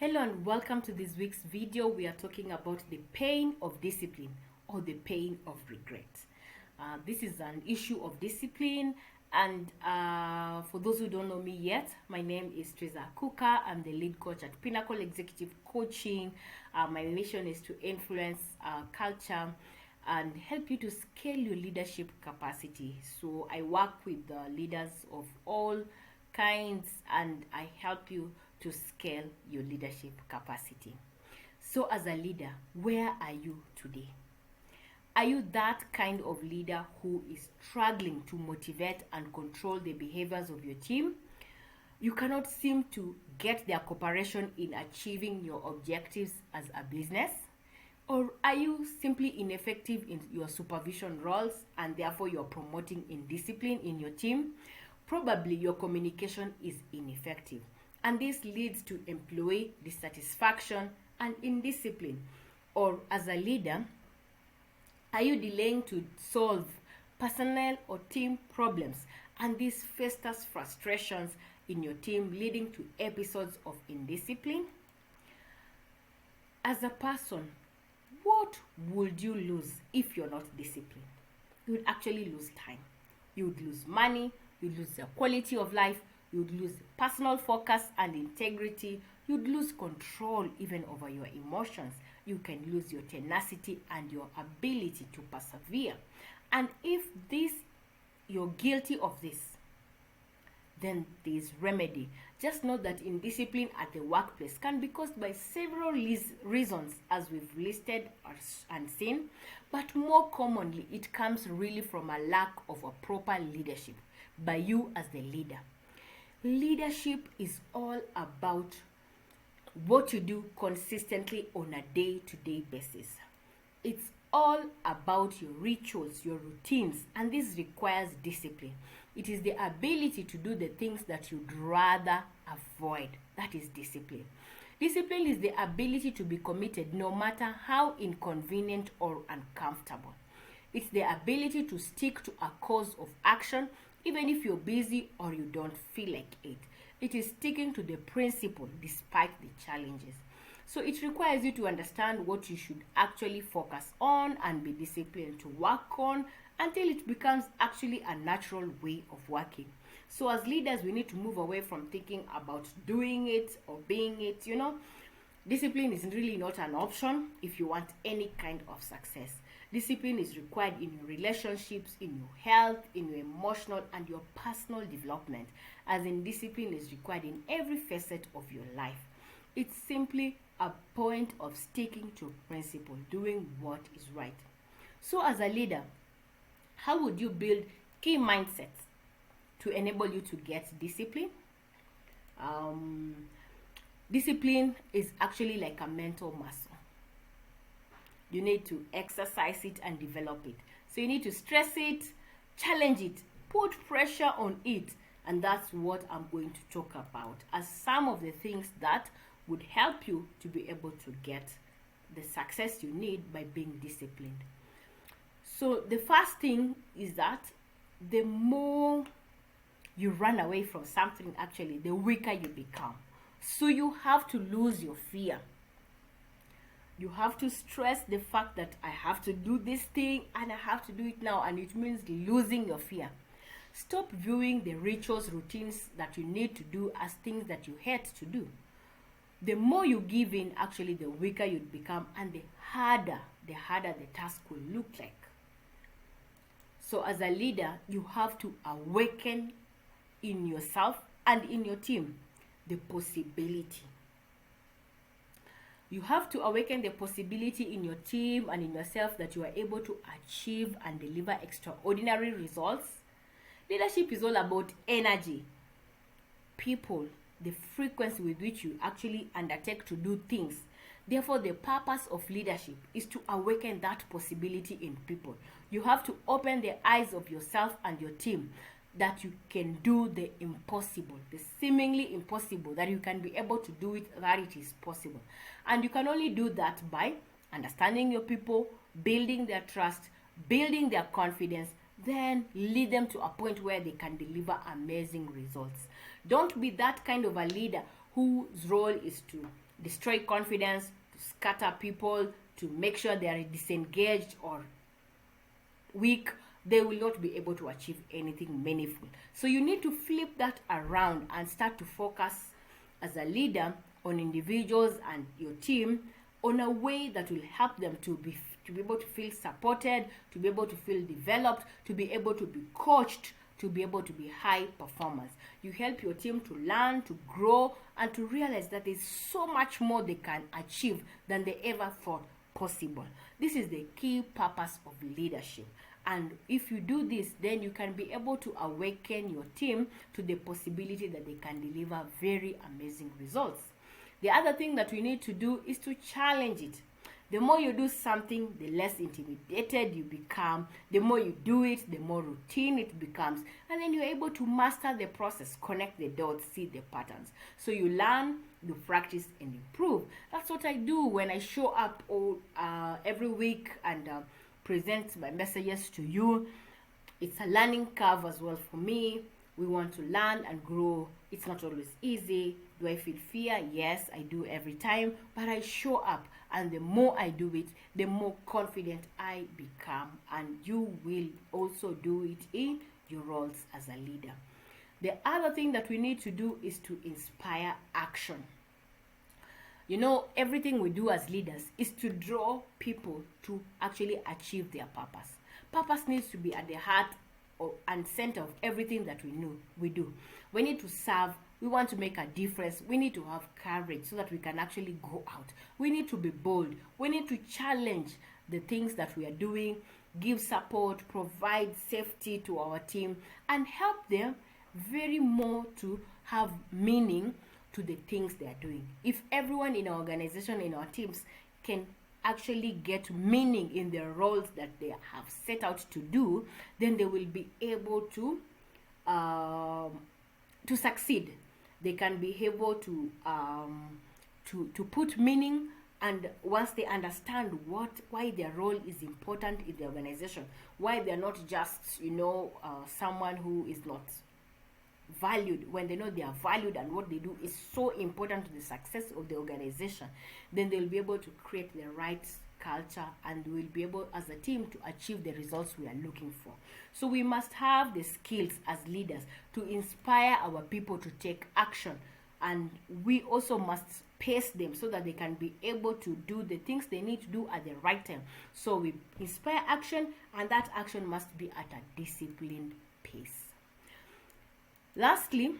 Hello and welcome to this week's video. We are talking about the pain of discipline or the pain of regret. This is an issue of discipline, and for those who don't know me yet, my name is Teresa Kuka. I'm the lead coach at Pinnacle Executive Coaching. My mission is to influence culture and help you to scale your leadership capacity. So I work with leaders of all kinds and I help you to scale your leadership capacity. So as a leader, where are you today? Are you that kind of leader who is struggling to motivate and control the behaviors of your team? You cannot seem to get their cooperation in achieving your objectives as a business? Or are you simply ineffective in your supervision roles and therefore you're promoting indiscipline in your team? Probably your communication is ineffective. And this leads to employee dissatisfaction and indiscipline. Or as a leader, are you delaying to solve personnel or team problems? And this festers frustrations in your team, leading to episodes of indiscipline. As a person, what would you lose if you're not disciplined? You would actually lose time. You would lose money. You'd lose the quality of life. You'd lose personal focus and integrity. You'd lose control even over your emotions. You can lose your tenacity and your ability to persevere. And if you're guilty of this, then there's remedy. Just know that indiscipline at the workplace can be caused by several reasons, as we've listed and seen, but more commonly it comes really from a lack of a proper leadership by you as the leader. Leadership is all about what you do consistently on a day-to-day basis. It's all about your rituals, your routines, and this requires discipline. It is the ability to do the things that you'd rather avoid. That is discipline. Discipline is the ability to be committed no matter how inconvenient or uncomfortable. It's the ability to stick to a course of action even if you're busy or you don't feel like it. It is sticking to the principle despite the challenges. So it requires you to understand what you should actually focus on and be disciplined to work on until it becomes actually a natural way of working. So as leaders, we need to move away from thinking about doing it or being it, Discipline is really not an option if you want any kind of success. Discipline is required in your relationships, in your health, in your emotional and your personal development, as in discipline is required in every facet of your life. It's simply a point of sticking to principle, doing what is right. So as a leader, how would you build key mindsets to enable you to get discipline? Discipline is actually like a mental muscle. You need to exercise it and develop it. So you need to stress it, challenge it, put pressure on it. And that's what I'm going to talk about as some of the things that would help you to be able to get the success you need by being disciplined. So the first thing is that the more you run away from something, actually, the weaker you become. So you have to lose your fear. You have to stress the fact that I have to do this thing and I have to do it now, and it means losing your fear. Stop viewing the rituals, routines that you need to do as things that you hate to do. The more you give in, actually, the weaker you become, and the harder the task will look like. So as a leader, you have to awaken in yourself and in your team the possibility. You have to awaken the possibility in your team and in yourself that you are able to achieve and deliver extraordinary results. Leadership is all about energy, people, the frequency with which you actually undertake to do things. Therefore, the purpose of leadership is to awaken that possibility in people. You have to open the eyes of yourself and your team that you can do the impossible, the seemingly impossible, that you can be able to do it, that it is possible. And you can only do that by understanding your people, building their trust, building their confidence, then lead them to a point where they can deliver amazing results. Don't be that kind of a leader whose role is to destroy confidence, to scatter people, to make sure they are disengaged or weak, they will not be able to achieve anything meaningful. So you need to flip that around and start to focus as a leader on individuals and your team on a way that will help them to be able to feel supported, to be able to feel developed, to be able to be coached, to be able to be high performers. You help your team to learn, to grow, and to realize that there's so much more they can achieve than they ever thought possible. This is the key purpose of leadership. And if you do this, then you can be able to awaken your team to the possibility that they can deliver very amazing results. The other thing that we need to do is to challenge it. The more you do something, the less intimidated you become. The more you do it, the more routine it becomes. And then you're able to master the process, connect the dots, see the patterns. So you learn, you practice, and improve. That's what I do when I show up every week and present my messages to you. It's a learning curve as well for me. We want to learn and grow. It's not always easy. Do I feel fear? Yes, I do every time, but I show up, and the more I do it, the more confident I become, and you will also do it in your roles as a leader. The other thing that we need to do is to inspire action. You know, everything we do as leaders is to draw people to actually achieve their purpose. Purpose needs to be at the heart and center of everything that we do. We need to serve. We want to make a difference. We need to have courage so that we can actually go out. We need to be bold. We need to challenge the things that we are doing, give support, provide safety to our team, and help them very more to have meaning to the things they are doing. If everyone in our organization, in our teams, can actually get meaning in their roles that they have set out to do, then they will be able to succeed. They can be able to put meaning, and once they understand why their role is important in the organization, why they're not just someone who is not valued, when they know they are valued and what they do is so important to the success of the organization, then they'll be able to create the right culture, and we'll be able as a team to achieve the results we are looking for. So we must have the skills as leaders to inspire our people to take action, and we also must pace them so that they can be able to do the things they need to do at the right time. So we inspire action, and that action must be at a disciplined pace. Lastly,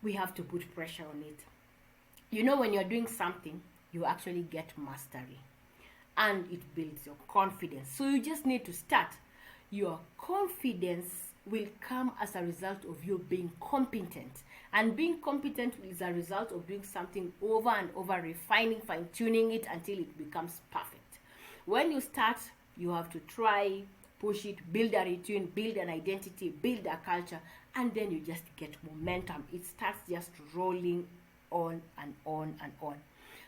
we have to put pressure on it. You know, when you're doing something, you actually get mastery, and it builds your confidence. So you just need to start. Your confidence will come as a result of you being competent, and being competent is a result of doing something over and over, refining, fine-tuning it until it becomes perfect. When you start, you have to try, push it, build a routine, build an identity, build a culture, and then you just get momentum. It starts just rolling on and on and on.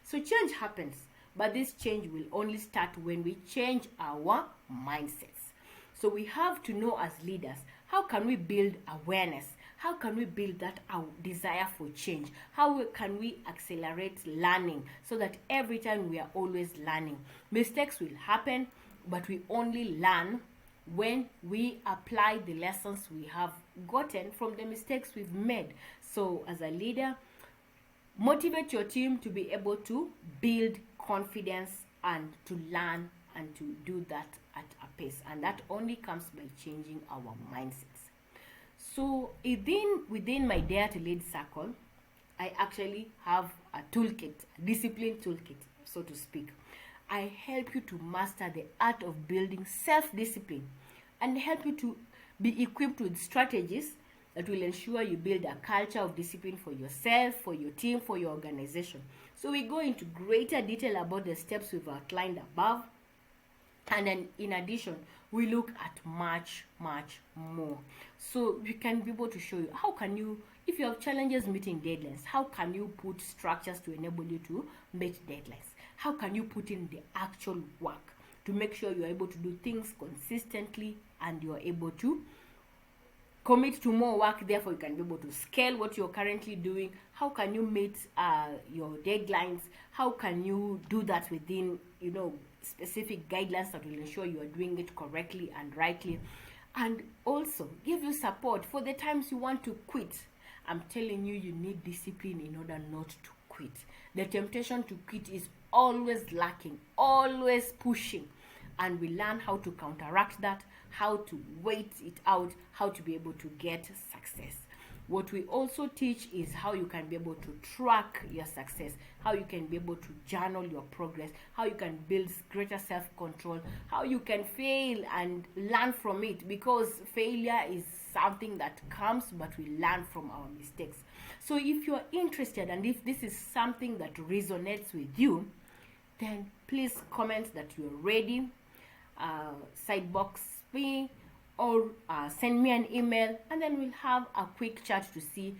So change happens, but this change will only start when we change our mindsets. So we have to know as leaders, how can we build awareness? How can we build that our desire for change? How can we accelerate learning so that every time we are always learning? Mistakes will happen, but we only learn when we apply the lessons we have gotten from the mistakes we've made. So as a leader, motivate your team to be able to build confidence and to learn and to do that at a pace, and that only comes by changing our mindsets. So within my Dare to Lead circle, I actually have a toolkit, a discipline toolkit, so to speak. I help you to master the art of building self-discipline and help you to be equipped with strategies that will ensure you build a culture of discipline for yourself, for your team, for your organization. So we go into greater detail about the steps we've outlined above. And then in addition, we look at much more. So we can be able to show you how can you, if you have challenges meeting deadlines, how can you put structures to enable you to meet deadlines? How can you put in the actual work to make sure you're able to do things consistently and you're able to commit to more work, therefore you can be able to scale what you're currently doing. How can you meet your deadlines? How can you do that within, you know, specific guidelines that will ensure you are doing it correctly and rightly? And also give you support for the times you want to quit. I'm telling you, you need discipline in order not to quit. The temptation to quit is always lacking, always pushing, and we learn how to counteract that, how to wait it out, how to be able to get success. What we also teach is how you can be able to track your success, how you can be able to journal your progress, how you can build greater self-control, how you can fail and learn from it, because failure is something that comes, but we learn from our mistakes. So if you're interested and if this is something that resonates with you, then please comment that you're ready, sidebox me, or send me an email, and then we'll have a quick chat to see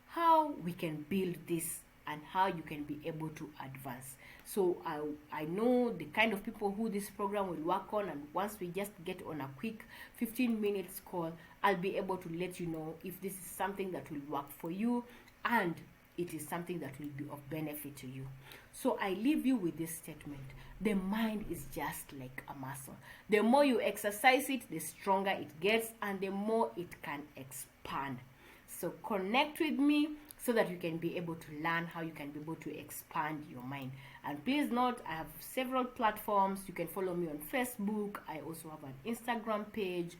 how we can build this and how you can be able to advance. So I know the kind of people who this program will work on, and once we just get on a quick 15 minutes call, I'll be able to let you know if this is something that will work for you and it is something that will be of benefit to you. So I leave you with this statement: the mind is just like a muscle. The more you exercise it, the stronger it gets and the more it can expand. So connect with me so that you can be able to learn how you can be able to expand your mind. And please note, I have several platforms. You can follow me on Facebook. I also have an Instagram page.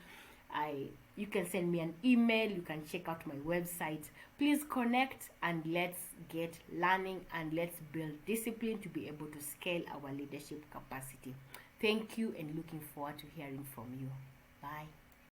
You can send me an email. You can check out my website. Please connect and let's get learning and let's build discipline to be able to scale our leadership capacity. Thank you, and looking forward to hearing from you. Bye.